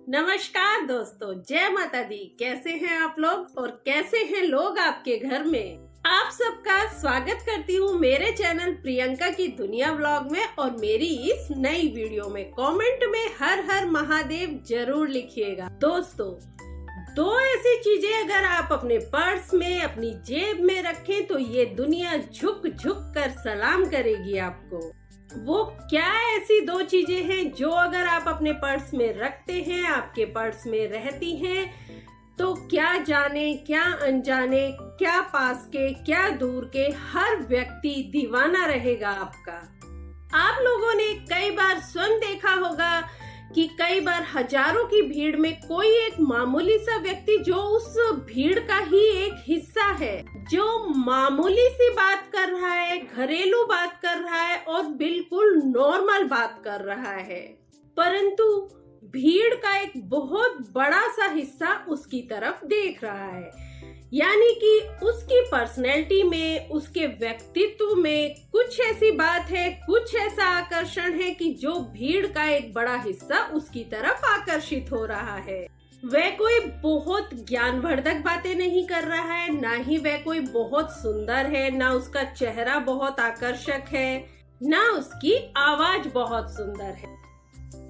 नमस्कार दोस्तों, जय माता दी। कैसे हैं आप लोग और कैसे हैं लोग आपके घर में। आप सबका स्वागत करती हूँ मेरे चैनल प्रियंका की दुनिया व्लॉग में और मेरी इस नई वीडियो में। कमेंट में हर हर महादेव जरूर लिखिएगा। दोस्तों, दो ऐसी चीजें अगर आप अपने पर्स में, अपनी जेब में रखें तो ये दुनिया झुक झुक कर सलाम करेगी आपको। वो क्या ऐसी दो चीजें हैं जो अगर आप अपने पर्स में रखते हैं, आपके पर्स में रहती हैं, तो क्या जाने क्या अनजाने, क्या पास के क्या दूर के, हर व्यक्ति दीवाना रहेगा आपका। आप लोगों ने कई बार स्वयं देखा होगा कि कई बार हजारों की भीड़ में कोई एक मामूली सा व्यक्ति जो उस भीड़ का ही एक हिस्सा है, जो मामूली सी बात कर रहा है, घरेलू बात कर रहा है और बिल्कुल नॉर्मल बात कर रहा है, परंतु भीड़ का एक बहुत बड़ा सा हिस्सा उसकी तरफ देख रहा है। यानी कि उसकी पर्सनैलिटी में, उसके व्यक्तित्व में कुछ ऐसी बात है, कुछ ऐसा आकर्षण है कि जो भीड़ का एक बड़ा हिस्सा उसकी तरफ आकर्षित हो रहा है। वह कोई बहुत ज्ञानवर्धक बातें नहीं कर रहा है, ना ही वह कोई बहुत सुंदर है, ना उसका चेहरा बहुत आकर्षक है, ना उसकी आवाज बहुत सुंदर है,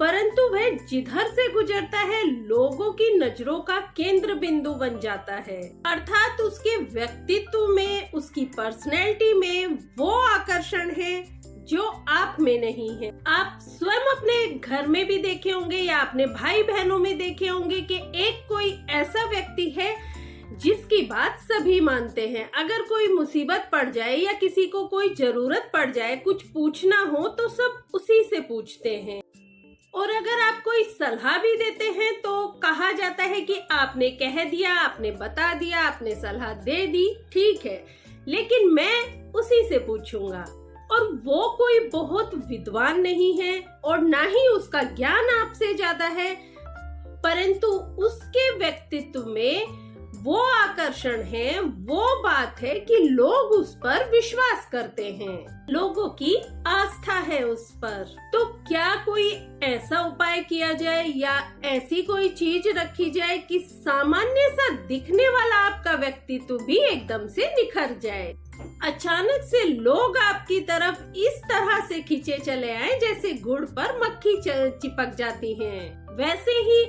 परंतु वह जिधर से गुजरता है लोगों की नजरों का केंद्र बिंदु बन जाता है। अर्थात उसके व्यक्तित्व में, उसकी पर्सनैलिटी में वो आकर्षण है जो आप में नहीं है। आप स्वयं अपने घर में भी देखे होंगे या अपने भाई बहनों में देखे होंगे कि एक कोई ऐसा व्यक्ति है जिसकी बात सभी मानते हैं। अगर कोई मुसीबत पड़ जाए या किसी को कोई जरूरत पड़ जाए, कुछ पूछना हो तो सब उसी से पूछते हैं, और अगर आप कोई सलाह भी देते हैं तो कहा जाता है कि आपने कह दिया, आपने बता दिया, आपने सलाह दे दी, ठीक है, लेकिन मैं उसी से पूछूंगा। और वो कोई बहुत विद्वान नहीं है और ना ही उसका ज्ञान आपसे ज्यादा है, परंतु उसके व्यक्तित्व में वो आकर्षण है, वो बात है कि लोग उस पर विश्वास करते हैं, लोगों की आस्था है उस पर। तो क्या कोई ऐसा उपाय किया जाए या ऐसी कोई चीज रखी जाए कि सामान्य सा दिखने वाला आपका व्यक्तित्व भी एकदम से निखर जाए, अचानक से लोग आपकी तरफ इस तरह से खींचे चले आए जैसे गुड़ पर मक्खी चिपक जाती है। वैसे ही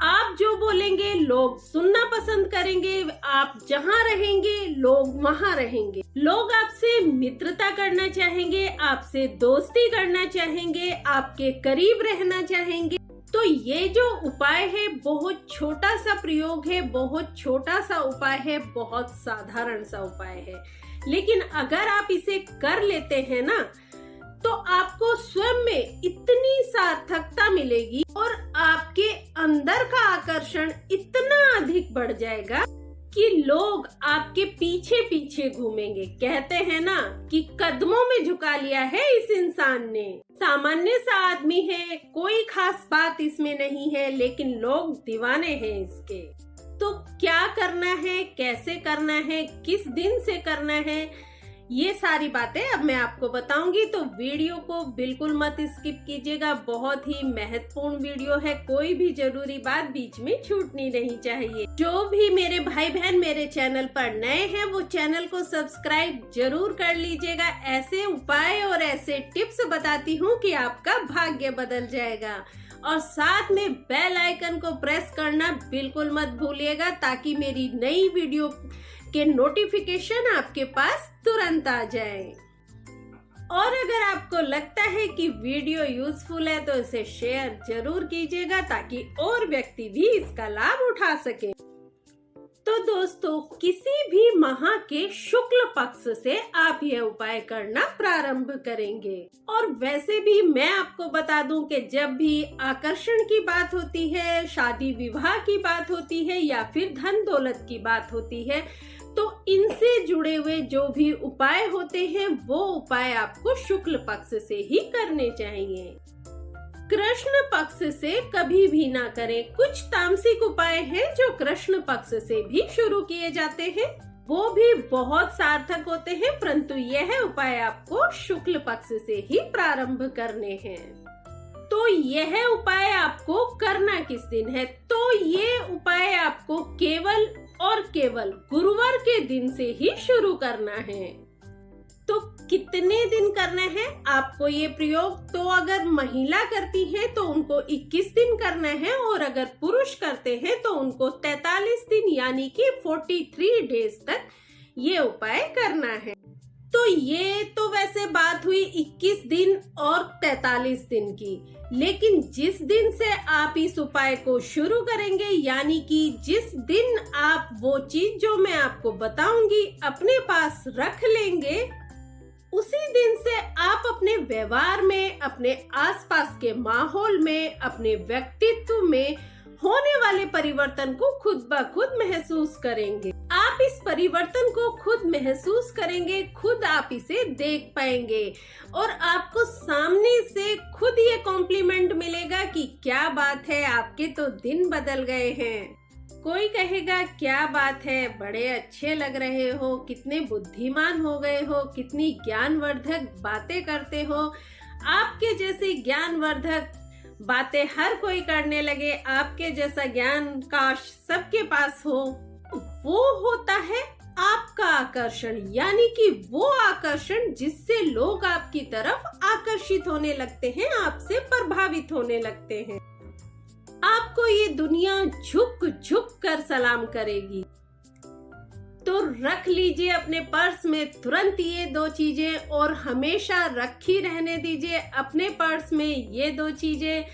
आप जो बोलेंगे लोग सुनना पसंद करेंगे, आप जहाँ रहेंगे लोग वहाँ रहेंगे, लोग आपसे मित्रता करना चाहेंगे, आपसे दोस्ती करना चाहेंगे, आपके करीब रहना चाहेंगे। तो ये जो उपाय है बहुत छोटा सा प्रयोग है, बहुत छोटा सा उपाय है, बहुत साधारण सा उपाय है, लेकिन अगर आप इसे कर लेते हैं ना तो आपको स्वयं में इतनी सार्थकता मिलेगी और आपके अंदर का आकर्षण इतना अधिक बढ़ जाएगा कि लोग आपके पीछे पीछे घूमेंगे। कहते हैं ना कि कदमों में झुका लिया है इस इंसान ने। सामान्य सा आदमी है, कोई खास बात इसमें नहीं है, लेकिन लोग दीवाने हैं इसके। तो क्या करना है, कैसे करना है, किस दिन से करना है, ये सारी बातें अब मैं आपको बताऊंगी। तो वीडियो को बिल्कुल मत स्किप कीजिएगा, बहुत ही महत्वपूर्ण वीडियो है, कोई भी जरूरी बात बीच में छूटनी नहीं चाहिए। जो भी मेरे भाई बहन मेरे चैनल पर नए हैं वो चैनल को सब्सक्राइब जरूर कर लीजिएगा। ऐसे उपाय और ऐसे टिप्स बताती हूँ कि आपका भाग्य बदल जाएगा। और साथ में बेल आइकन को प्रेस करना बिल्कुल मत भूलिएगा ताकि मेरी नई वीडियो के नोटिफिकेशन आपके पास तुरंत आ जाए। और अगर आपको लगता है कि वीडियो यूजफुल है तो इसे शेयर जरूर कीजिएगा ताकि और व्यक्ति भी इसका लाभ उठा सके। तो दोस्तों, किसी भी माह के शुक्ल पक्ष से आप यह उपाय करना प्रारंभ करेंगे। और वैसे भी मैं आपको बता दूं कि जब भी आकर्षण की बात होती है, शादी विवाह की बात होती है या फिर धन दौलत की बात होती है, तो इनसे जुड़े हुए जो भी उपाय होते हैं वो उपाय आपको शुक्ल पक्ष से ही करने चाहिए। कृष्ण पक्ष से कभी भी ना करें। कुछ तामसिक उपाय हैं जो कृष्ण पक्ष से भी शुरू किए जाते हैं, वो भी बहुत सार्थक होते हैं, परंतु यह उपाय आपको शुक्ल पक्ष से ही प्रारंभ करने हैं। तो यह उपाय आपको करना किस दिन है? तो ये उपाय आपको केवल और केवल गुरुवार के दिन से ही शुरू करना है। तो कितने दिन करना है आपको ये प्रयोग? तो अगर महिला करती है तो उनको 21 दिन करना है, और अगर पुरुष करते हैं तो उनको 43 दिन यानी कि 43 डेज तक ये उपाय करना है। तो ये तो वैसे बात हुई 21 दिन और 43 दिन की, लेकिन जिस दिन से आप इस उपाय को शुरू करेंगे, यानी कि जिस दिन आप वो चीज जो मैं आपको बताऊंगी अपने पास रख लेंगे, उसी दिन से आप अपने व्यवहार में, अपने आसपास के माहौल में, अपने व्यक्तित्व में होने वाले परिवर्तन को खुद ब खुद महसूस करेंगे। आप इस परिवर्तन को खुद महसूस करेंगे, खुद आप इसे देख पाएंगे, और आपको सामने से खुद ये कॉम्प्लीमेंट मिलेगा कि क्या बात है, आपके तो दिन बदल गए हैं। कोई कहेगा क्या बात है, बड़े अच्छे लग रहे हो, कितने बुद्धिमान हो गए हो, कितनी ज्ञानवर्धक बातें करते हो। आपके जैसी ज्ञानवर्धक बातें हर कोई करने लगे, आपके जैसा ज्ञान काश सबके पास हो। वो होता है आपका आकर्षण, यानी कि वो आकर्षण जिससे लोग आपकी तरफ आकर्षित होने लगते हैं, आपसे प्रभावित होने लगते हैं। आपको ये दुनिया झुक झुक कर सलाम करेगी। तो रख लीजिए अपने पर्स में तुरंत ये 2 चीजें, और हमेशा रखी रहने दीजिए अपने पर्स में ये 2 चीजें,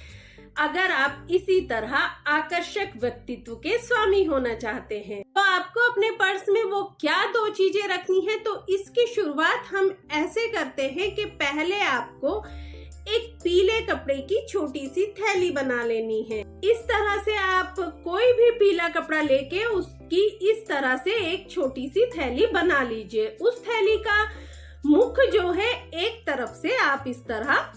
अगर आप इसी तरह आकर्षक व्यक्तित्व के स्वामी होना चाहते हैं। तो आपको अपने पर्स में वो क्या 2 चीजें रखनी है? तो इसकी शुरुआत हम ऐसे करते हैं कि पहले आपको एक पीले कपड़े की छोटी सी थैली बना लेनी है। इस तरह से आप कोई भी पीला कपड़ा लेके उसकी इस तरह से एक छोटी सी थैली बना लीजिए। उस थैली का मुख जो है एक तरफ से आप इस तरह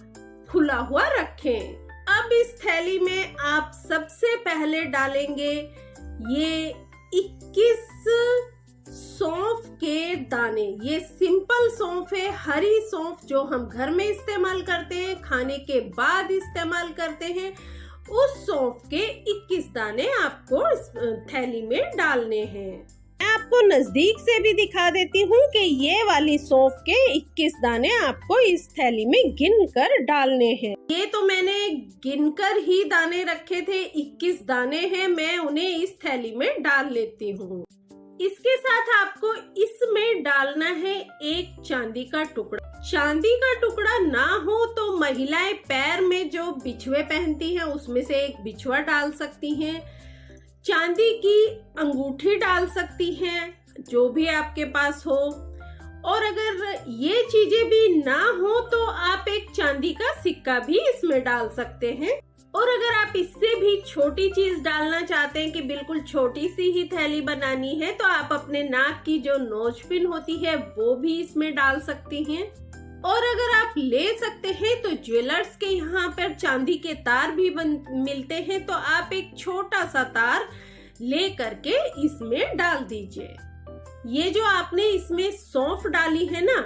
खुला हुआ रखें। अब इस थैली में आप सबसे पहले डालेंगे ये 21 सौंफ के दाने। ये सिंपल सौंफ है, हरी सौंफ जो हम घर में इस्तेमाल करते हैं, खाने के बाद इस्तेमाल करते हैं। उस सौंफ के 21 दाने आपको इस थैली में डालने हैं। मैं आपको नजदीक से भी दिखा देती हूँ कि ये वाली सौंफ के 21 दाने आपको इस थैली में गिन कर डालने हैं। ये तो मैंने गिनकर ही दाने रखे थे, 21 दाने हैं, मैं उन्हें इस थैली में डाल लेती हूँ। इसके साथ आपको इसमें डालना है एक चांदी का टुकड़ा। चांदी का टुकड़ा ना हो तो महिलाएं पैर में जो बिछुए पहनती हैं उसमें से एक बिछुआ डाल सकती हैं, चांदी की अंगूठी डाल सकती हैं, जो भी आपके पास हो। और अगर ये चीजें भी ना हो तो आप एक चांदी का सिक्का भी इसमें डाल सकते हैं। और अगर आप इससे भी छोटी चीज डालना चाहते हैं कि बिल्कुल छोटी सी ही थैली बनानी है, तो आप अपने नाक की जो नोजपिन होती है वो भी इसमें डाल सकती हैं। और अगर आप ले सकते हैं तो ज्वेलर्स के यहाँ पर चांदी के तार भी मिलते हैं, तो आप एक छोटा सा तार ले करके इसमें डाल दीजिए। ये जो आपने इसमें सौंफ डाली है ना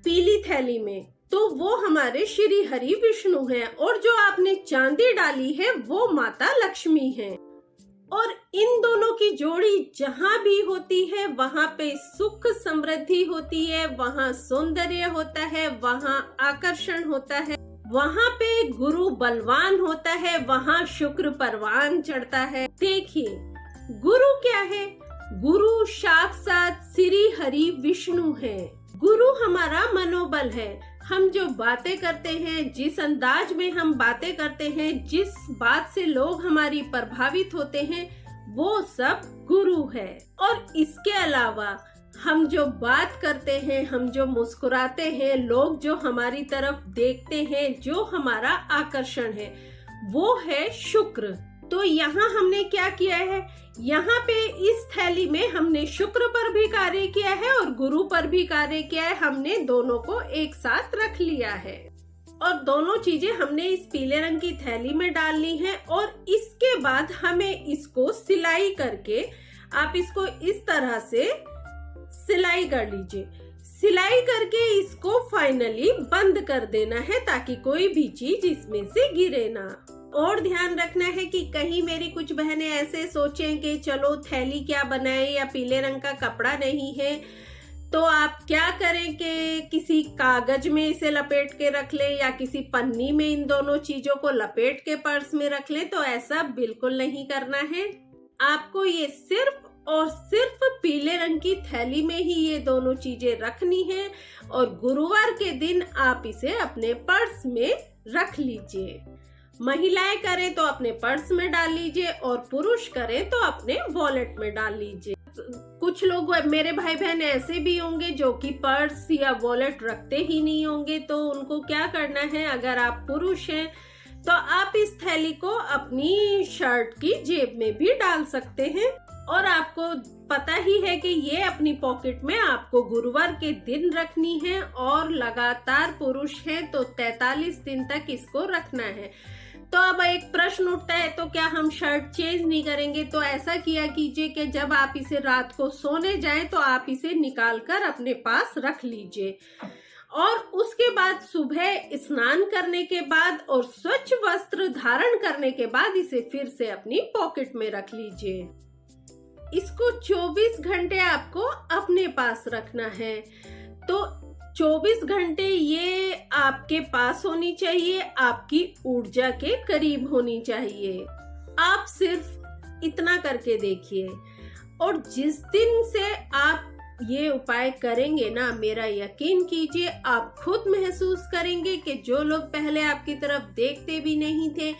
पीली थैली में, तो वो हमारे श्री हरि विष्णु हैं, और जो आपने चांदी डाली है वो माता लक्ष्मी हैं। और इन दोनों की जोड़ी जहाँ भी होती है वहाँ पे सुख समृद्धि होती है, वहाँ सौंदर्य होता है, वहाँ आकर्षण होता है, वहाँ पे गुरु बलवान होता है, वहाँ शुक्र परवान चढ़ता है। देखिए गुरु क्या है? गुरु साक्षात श्री हरि विष्णु है। गुरु हमारा मनोबल है। हम जो बातें करते हैं, जिस अंदाज में हम बातें करते हैं, जिस बात से लोग हमारी प्रभावित होते हैं, वो सब गुरु है। और इसके अलावा हम जो बात करते हैं, हम जो मुस्कुराते हैं, लोग जो हमारी तरफ देखते हैं, जो हमारा आकर्षण है, वो है शुक्र। तो यहाँ हमने क्या किया है? यहाँ पे इस थैली में हमने शुक्र पर भी कार्य किया है और गुरु पर भी कार्य किया है। हमने दोनों को एक साथ रख लिया है और दोनों चीजें हमने इस पीले रंग की थैली में डालनी है। और इसके बाद हमें इसको सिलाई करके, आप इसको इस तरह से सिलाई कर लीजिए। सिलाई करके इसको फाइनली बंद कर देना है ताकि कोई भी चीज इसमें से गिरे ना। और ध्यान रखना है कि कहीं मेरी कुछ बहनें ऐसे सोचें कि चलो थैली क्या बनाए या पीले रंग का कपड़ा नहीं है, तो आप क्या करें कि किसी कागज में इसे लपेट के रख लें या किसी पन्नी में इन दोनों चीजों को लपेट के पर्स में रख लें। तो ऐसा बिल्कुल नहीं करना है। आपको ये सिर्फ और सिर्फ पीले रंग की थैली में ही ये दोनों चीजें रखनी है और गुरुवार के दिन आप इसे अपने पर्स में रख लीजिए। महिलाएं करें तो अपने पर्स में डाल लीजिए और पुरुष करें तो अपने वॉलेट में डाल लीजिए। कुछ लोग मेरे भाई बहन ऐसे भी होंगे जो कि पर्स या वॉलेट रखते ही नहीं होंगे, तो उनको क्या करना है, अगर आप पुरुष हैं तो आप इस थैली को अपनी शर्ट की जेब में भी डाल सकते हैं। और आपको पता ही है कि ये अपनी पॉकेट में आपको गुरुवार के दिन रखनी है और लगातार पुरुष है तो 43 दिन तक इसको रखना है। तो अब एक प्रश्न उठता है, तो क्या हम शर्ट चेंज नहीं करेंगे? तो ऐसा किया कीजिए कि जब आप इसे रात को सोने जाएं तो आप इसे निकाल कर अपने पास रख लीजिए और उसके बाद सुबह स्नान करने के बाद और स्वच्छ वस्त्र धारण करने के बाद इसे फिर से अपनी पॉकेट में रख लीजिए। इसको 24 घंटे आपको अपने पास रखना है। तो 24 घंटे ये आपके पास होनी चाहिए, आपकी ऊर्जा के करीब होनी चाहिए। आप सिर्फ इतना करके देखिए और जिस दिन से आप ये उपाय करेंगे ना, मेरा यकीन कीजिए आप खुद महसूस करेंगे कि जो लोग पहले आपकी तरफ देखते भी नहीं थे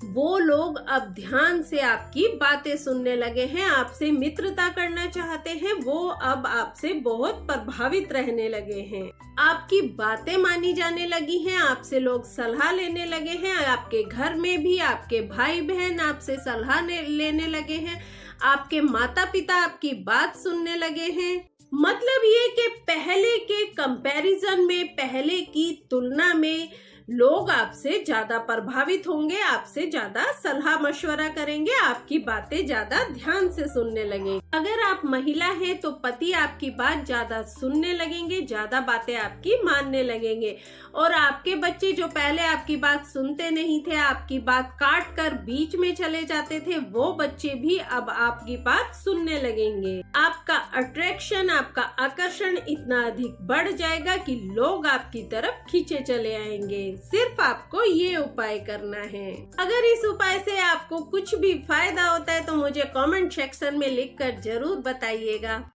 वो लोग अब ध्यान से आपकी बातें सुनने लगे हैं, आपसे मित्रता करना चाहते हैं, वो अब आपसे बहुत प्रभावित रहने लगे हैं, आपकी बातें मानी जाने लगी हैं, आपसे लोग सलाह लेने लगे हैं, आपके घर में भी आपके भाई बहन आपसे सलाह लेने लगे हैं, आपके माता पिता आपकी बात सुनने लगे हैं। मतलब ये कि पहले के कंपैरिजन में, पहले की तुलना में लोग आपसे ज्यादा प्रभावित होंगे, आपसे ज्यादा सलाह मशवरा करेंगे, आपकी बातें ज्यादा ध्यान से सुनने लगेंगे। अगर आप महिला हैं तो पति आपकी बात ज्यादा सुनने लगेंगे, ज्यादा बातें आपकी मानने लगेंगे और आपके बच्चे जो पहले आपकी बात सुनते नहीं थे, आपकी बात काट कर बीच में चले जाते थे, वो बच्चे भी अब आपकी बात सुनने लगेंगे। आपका अट्रैक्शन, आपका आकर्षण इतना अधिक बढ़ जाएगा कि लोग आपकी तरफ खींचे चले आएंगे। सिर्फ आपको ये उपाय करना है। अगर इस उपाय से आपको कुछ भी फायदा होता है तो मुझे कमेंट सेक्शन में लिखकर जरूर बताइएगा।